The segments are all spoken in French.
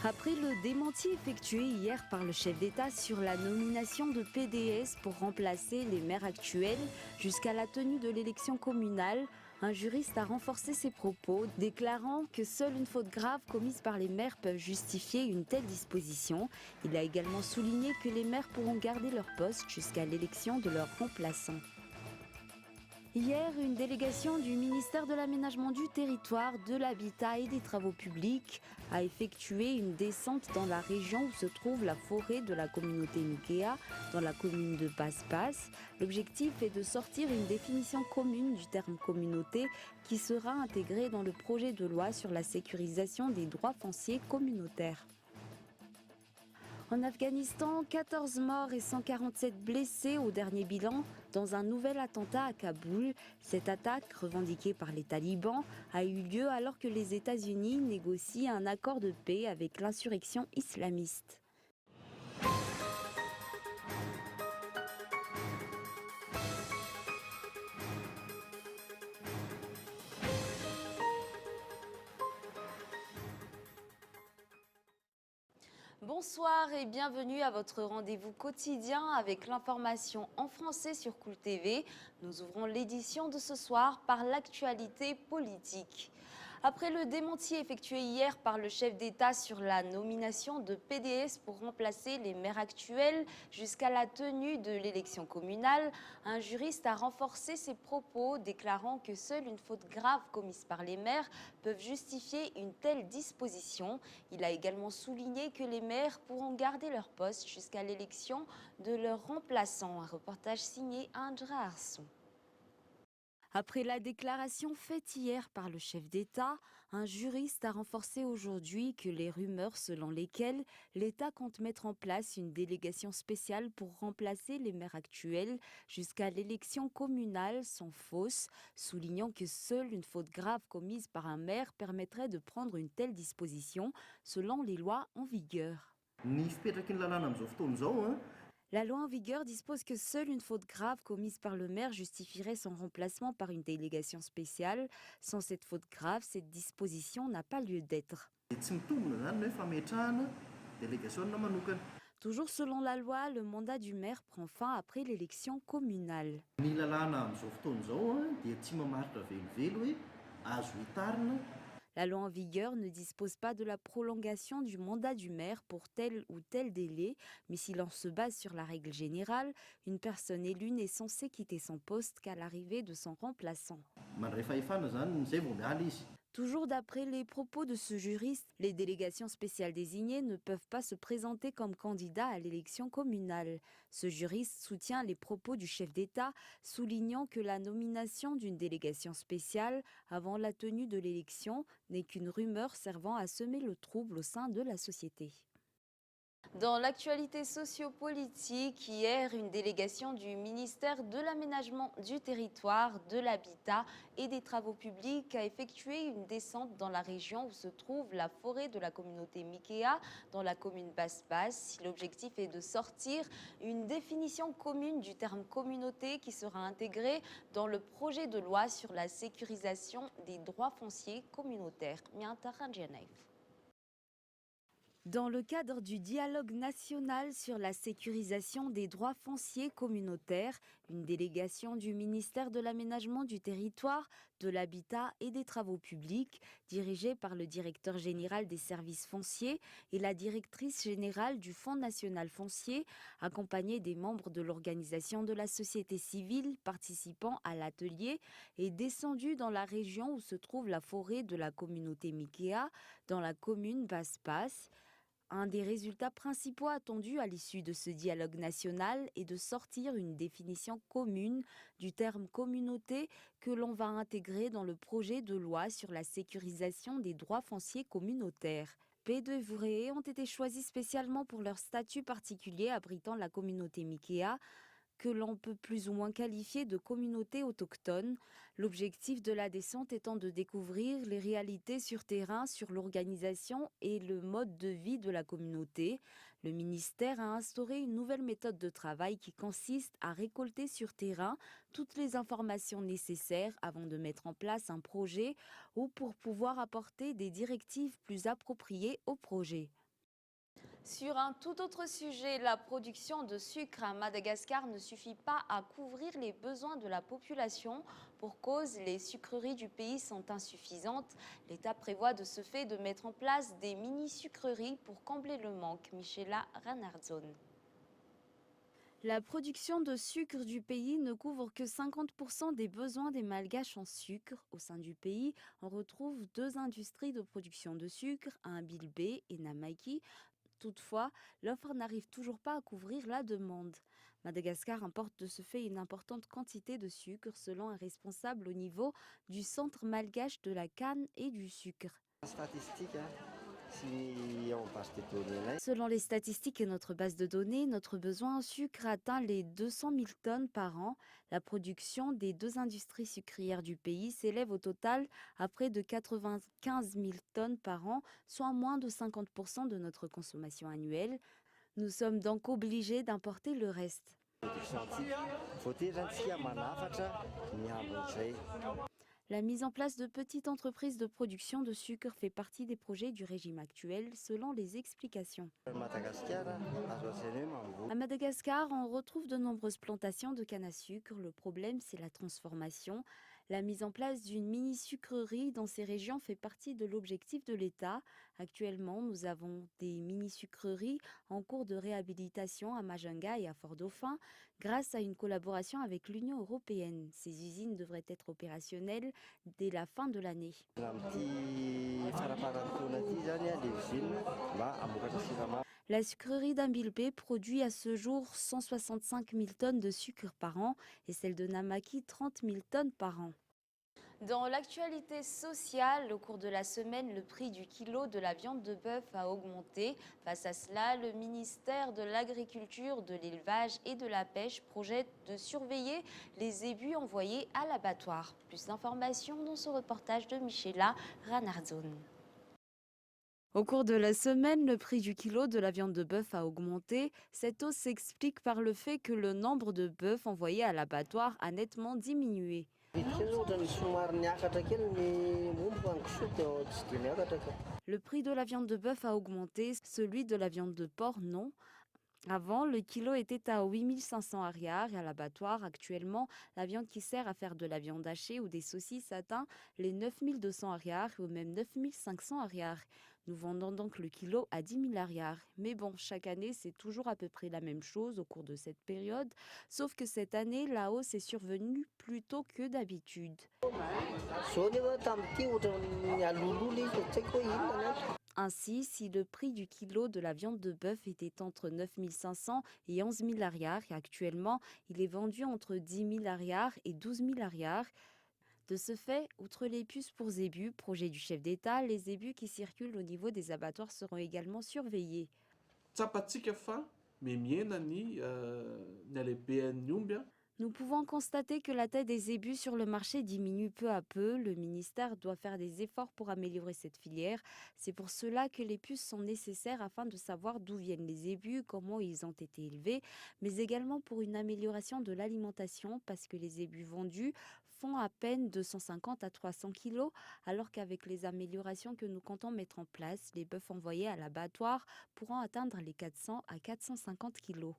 Après le démenti effectué hier par le chef d'État sur la nomination de PDS pour remplacer les maires actuels jusqu'à la tenue de l'élection communale, un juriste a renforcé ses propos, déclarant que seule une faute grave commise par les maires peut justifier une telle disposition. Il a également souligné que les maires pourront garder leur poste jusqu'à l'élection de leurs remplaçants. Hier, une délégation du ministère de l'Aménagement du Territoire, de l'Habitat et des Travaux publics a effectué une descente dans la région où se trouve la forêt de la communauté Mikea, dans la commune de Passe-Passe. L'objectif est de sortir une définition commune du terme communauté qui sera intégrée dans le projet de loi sur la sécurisation des droits fonciers communautaires. En Afghanistan, 14 morts et 147 blessés au dernier bilan dans un nouvel attentat à Kaboul. Cette attaque, revendiquée par les talibans, a eu lieu alors que les États-Unis négocient un accord de paix avec l'insurrection islamiste. Bonsoir et bienvenue à votre rendez-vous quotidien avec l'information en français sur Cool TV. Nous ouvrons l'édition de ce soir par l'actualité politique. Après le démenti effectué hier par le chef d'État sur la nomination de PDS pour remplacer les maires actuels jusqu'à la tenue de l'élection communale, un juriste a renforcé ses propos, déclarant que seule une faute grave commise par les maires peuvent justifier une telle disposition. Il a également souligné que les maires pourront garder leur poste jusqu'à l'élection de leurs remplaçants. Un reportage signé André Arson. Après la déclaration faite hier par le chef d'État, un juriste a renforcé aujourd'hui que les rumeurs selon lesquelles l'État compte mettre en place une délégation spéciale pour remplacer les maires actuels jusqu'à l'élection communale sont fausses, soulignant que seule une faute grave commise par un maire permettrait de prendre une telle disposition selon les lois en vigueur. La loi en vigueur dispose que seule une faute grave commise par le maire justifierait son remplacement par une délégation spéciale. Sans cette faute grave, cette disposition n'a pas lieu d'être. Toujours selon la loi, le mandat du maire prend fin après l'élection communale. La loi en vigueur ne dispose pas de la prolongation du mandat du maire pour tel ou tel délai, mais si l'on se base sur la règle générale, une personne élue n'est censée quitter son poste qu'à l'arrivée de son remplaçant. Toujours d'après les propos de ce juriste, les délégations spéciales désignées ne peuvent pas se présenter comme candidats à l'élection communale. Ce juriste soutient les propos du chef d'État, soulignant que la nomination d'une délégation spéciale avant la tenue de l'élection n'est qu'une rumeur servant à semer le trouble au sein de la société. Dans l'actualité sociopolitique, hier, une délégation du ministère de l'Aménagement du Territoire, de l'Habitat et des Travaux publics a effectué une descente dans la région où se trouve la forêt de la communauté Mikea, dans la commune Passe-Passe. L'objectif est de sortir une définition commune du terme communauté qui sera intégrée dans le projet de loi sur la sécurisation des droits fonciers communautaires. Dans le cadre du dialogue national sur la sécurisation des droits fonciers communautaires, une délégation du ministère de l'Aménagement du Territoire, de l'Habitat et des Travaux publics, dirigée par le directeur général des services fonciers et la directrice générale du Fonds national foncier, accompagnée des membres de l'organisation de la société civile participant à l'atelier, est descendue dans la région où se trouve la forêt de la communauté Mikea, dans la commune Passe-Passe. Un des résultats principaux attendus à l'issue de ce dialogue national est de sortir une définition commune du terme communauté que l'on va intégrer dans le projet de loi sur la sécurisation des droits fonciers communautaires. P2 et Vouréé ont été choisis spécialement pour leur statut particulier abritant la communauté Mikea, que l'on peut plus ou moins qualifier de communauté autochtone. L'objectif de la descente étant de découvrir les réalités sur terrain sur l'organisation et le mode de vie de la communauté. Le ministère a instauré une nouvelle méthode de travail qui consiste à récolter sur terrain toutes les informations nécessaires avant de mettre en place un projet ou pour pouvoir apporter des directives plus appropriées au projet. Sur un tout autre sujet, la production de sucre à Madagascar ne suffit pas à couvrir les besoins de la population. Pour cause, les sucreries du pays sont insuffisantes. L'État prévoit de ce fait de mettre en place des mini-sucreries pour combler le manque. Michela Ranardzon. La production de sucre du pays ne couvre que 50% des besoins des Malgaches en sucre. Au sein du pays, on retrouve deux industries de production de sucre, un Bilbé et Namaiki. Toutefois, l'offre n'arrive toujours pas à couvrir la demande. Madagascar importe de ce fait une importante quantité de sucre, selon un responsable au niveau du centre malgache de la canne et du sucre. Selon les statistiques et notre base de données, notre besoin en sucre atteint les 200 000 tonnes par an. La production des deux industries sucrières du pays s'élève au total à près de 95 000 tonnes par an, soit moins de 50% de notre consommation annuelle. Nous sommes donc obligés d'importer le reste. La mise en place de petites entreprises de production de sucre fait partie des projets du régime actuel, selon les explications. À Madagascar, on retrouve de nombreuses plantations de canne à sucre. Le problème, c'est la transformation. La mise en place d'une mini-sucrerie dans ces régions fait partie de l'objectif de l'État. Actuellement, nous avons des mini-sucreries en cours de réhabilitation à Majunga et à Fort-Dauphin grâce à une collaboration avec l'Union européenne. Ces usines devraient être opérationnelles dès la fin de l'année. La sucrerie d'Ambilbé produit à ce jour 165 000 tonnes de sucre par an et celle de Namaki 30 000 tonnes par an. Dans l'actualité sociale, au cours de la semaine, le prix du kilo de la viande de bœuf a augmenté. Face à cela, le ministère de l'Agriculture, de l'Élevage et de la Pêche projette de surveiller les ébus envoyés à l'abattoir. Plus d'informations dans ce reportage de Michela Ranardzon. Au cours de la semaine, le prix du kilo de la viande de bœuf a augmenté. Cette hausse s'explique par le fait que le nombre de bœufs envoyés à l'abattoir a nettement diminué. Le prix de la viande de bœuf a augmenté, celui de la viande de porc non. Avant, le kilo était à 8 500 ariars et à l'abattoir, actuellement, la viande qui sert à faire de la viande hachée ou des saucisses atteint les 9 200 ariars ou même 9 500 ariars. Nous vendons donc le kilo à 10 000 ariars. Mais bon, chaque année, c'est toujours à peu près la même chose au cours de cette période, sauf que cette année, la hausse est survenue plus tôt que d'habitude. Ainsi, si le prix du kilo de la viande de bœuf était entre 9 500 et 11 000 ariars, et actuellement, il est vendu entre 10 000 ariars et 12 000 ariars. De ce fait, outre les puces pour zébus, projet du chef d'État, les zébus qui circulent au niveau des abattoirs seront également surveillés. Nous pouvons constater que la taille des zébus sur le marché diminue peu à peu. Le ministère doit faire des efforts pour améliorer cette filière. C'est pour cela que les puces sont nécessaires afin de savoir d'où viennent les zébus, comment ils ont été élevés, mais également pour une amélioration de l'alimentation parce que les zébus vendus font à peine 250 à 300 kilos, alors qu'avec les améliorations que nous comptons mettre en place, les bœufs envoyés à l'abattoir pourront atteindre les 400 à 450 kilos.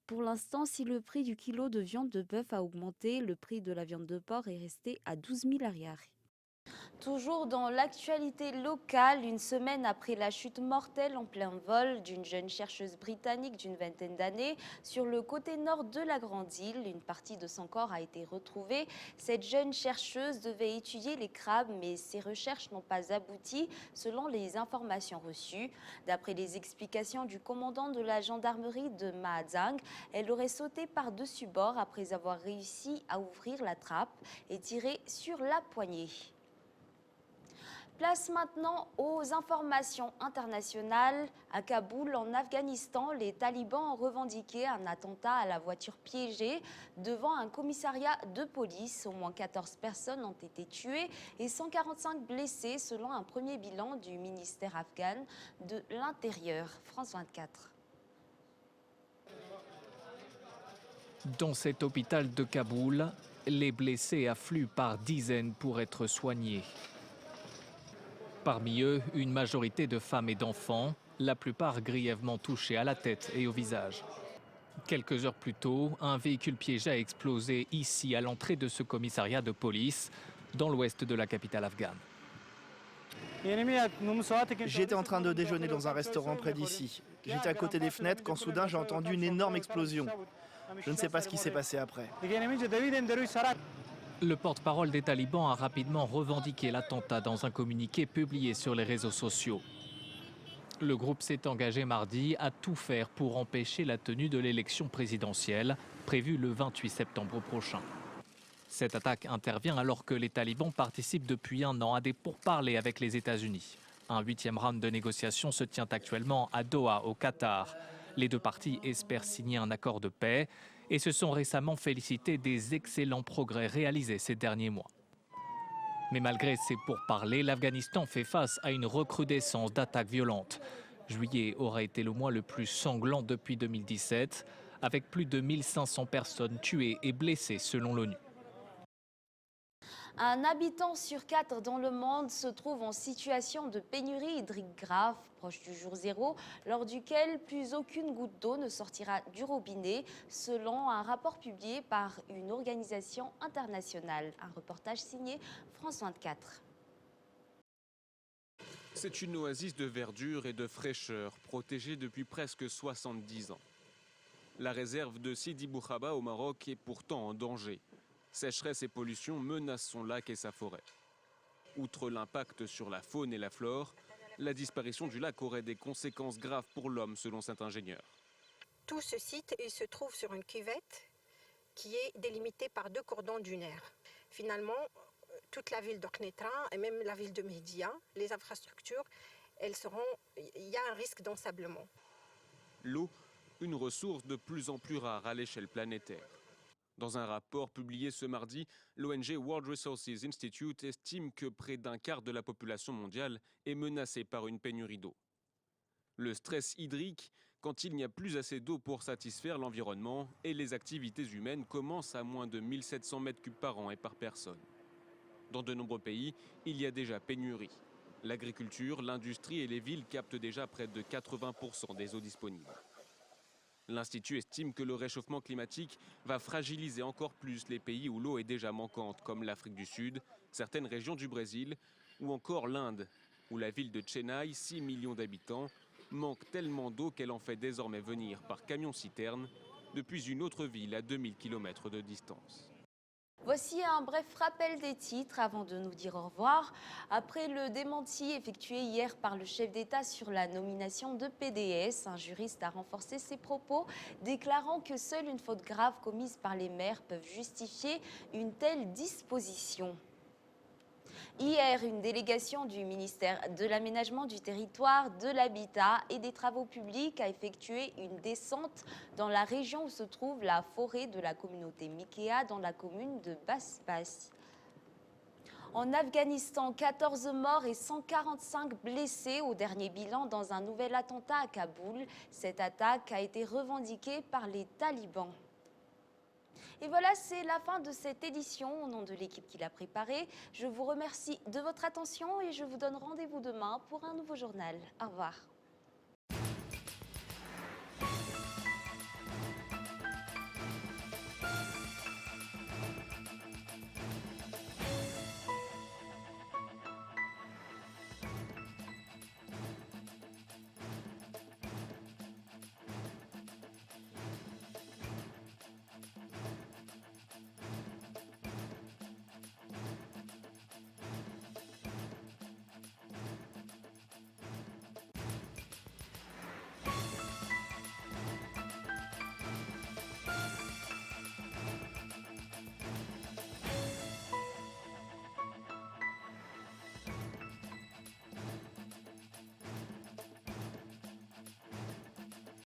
Pour l'instant, si le prix du kilo de viande de bœuf a augmenté, le prix de la viande de porc est resté à 12 000 ariars. Toujours dans l'actualité locale, une semaine après la chute mortelle en plein vol d'une jeune chercheuse britannique d'une vingtaine d'années sur le côté nord de la Grande Île, une partie de son corps a été retrouvée. Cette jeune chercheuse devait étudier les crabes, mais ses recherches n'ont pas abouti selon les informations reçues. D'après les explications du commandant de la gendarmerie de Mahajang, elle aurait sauté par-dessus bord après avoir réussi à ouvrir la trappe et tiré sur la poignée. Place maintenant aux informations internationales. À Kaboul, en Afghanistan, les talibans ont revendiqué un attentat à la voiture piégée devant un commissariat de police. Au moins 14 personnes ont été tuées et 145 blessées selon un premier bilan du ministère afghan de l'Intérieur. France 24. Dans cet hôpital de Kaboul, Les blessés affluent par dizaines pour être soignés. Parmi eux, une majorité de femmes et d'enfants, la plupart grièvement touchés à la tête et au visage. Quelques heures plus tôt, un véhicule piégé a explosé ici à l'entrée de ce commissariat de police, dans l'ouest de la capitale afghane. J'étais en train de déjeuner dans un restaurant près d'ici. J'étais à côté des fenêtres quand soudain j'ai entendu une énorme explosion. Je ne sais pas ce qui s'est passé après. Le porte-parole des talibans a rapidement revendiqué l'attentat dans un communiqué publié sur les réseaux sociaux. Le groupe s'est engagé mardi à tout faire pour empêcher la tenue de l'élection présidentielle, prévue le 28 septembre prochain. Cette attaque intervient alors que les talibans participent depuis un an à des pourparlers avec les États-Unis. Un 8e round de négociations se tient actuellement à Doha, au Qatar. Les deux parties espèrent signer un accord de paix et se sont récemment félicités des excellents progrès réalisés ces derniers mois. Mais malgré ces pourparlers, l'Afghanistan fait face à une recrudescence d'attaques violentes. Juillet aura été le mois le plus sanglant depuis 2017, avec plus de 1500 personnes tuées et blessées selon l'ONU. Un habitant sur 4 dans le monde se trouve en situation de pénurie hydrique grave, proche du jour zéro, lors duquel plus aucune goutte d'eau ne sortira du robinet, selon un rapport publié par une organisation internationale. Un reportage signé France 24. C'est une oasis de verdure et de fraîcheur, protégée depuis presque 70 ans. La réserve de Sidi Bou Khaba au Maroc est pourtant en danger. Sécheresse et pollution menacent son lac et sa forêt. Outre l'impact sur la faune et la flore, la disparition du lac aurait des conséquences graves pour l'homme, selon cet ingénieur. Tout ce site il se trouve sur une cuvette qui est délimitée par 2 cordons dunaires. Finalement, toute la ville d'Orknetra et même la ville de Mehdia, les infrastructures, il y a un risque d'ensablement. L'eau, une ressource de plus en plus rare à l'échelle planétaire. Dans un rapport publié ce mardi, l'ONG World Resources Institute estime que près d'un quart de la population mondiale est menacée par une pénurie d'eau. Le stress hydrique, quand il n'y a plus assez d'eau pour satisfaire l'environnement et les activités humaines commencent à moins de 1700 mètres cubes par an et par personne. Dans de nombreux pays, il y a déjà pénurie. L'agriculture, l'industrie et les villes captent déjà près de 80% des eaux disponibles. L'Institut estime que le réchauffement climatique va fragiliser encore plus les pays où l'eau est déjà manquante, comme l'Afrique du Sud, certaines régions du Brésil ou encore l'Inde, où la ville de Chennai, 6 millions d'habitants, manque tellement d'eau qu'elle en fait désormais venir par camion-citerne depuis une autre ville à 2000 km de distance. Voici un bref rappel des titres avant de nous dire au revoir. Après le démenti effectué hier par le chef d'État sur la nomination de PDS, un juriste a renforcé ses propos, déclarant que seule une faute grave commise par les maires peut justifier une telle disposition. Hier, une délégation du ministère de l'Aménagement du Territoire, de l'Habitat et des Travaux publics a effectué une descente dans la région où se trouve la forêt de la communauté Mikea dans la commune de Baspas. En Afghanistan, 14 morts et 145 blessés au dernier bilan dans un nouvel attentat à Kaboul. Cette attaque a été revendiquée par les talibans. Et voilà, c'est la fin de cette édition. Au nom de l'équipe qui l'a préparée, je vous remercie de votre attention et je vous donne rendez-vous demain pour un nouveau journal. Au revoir.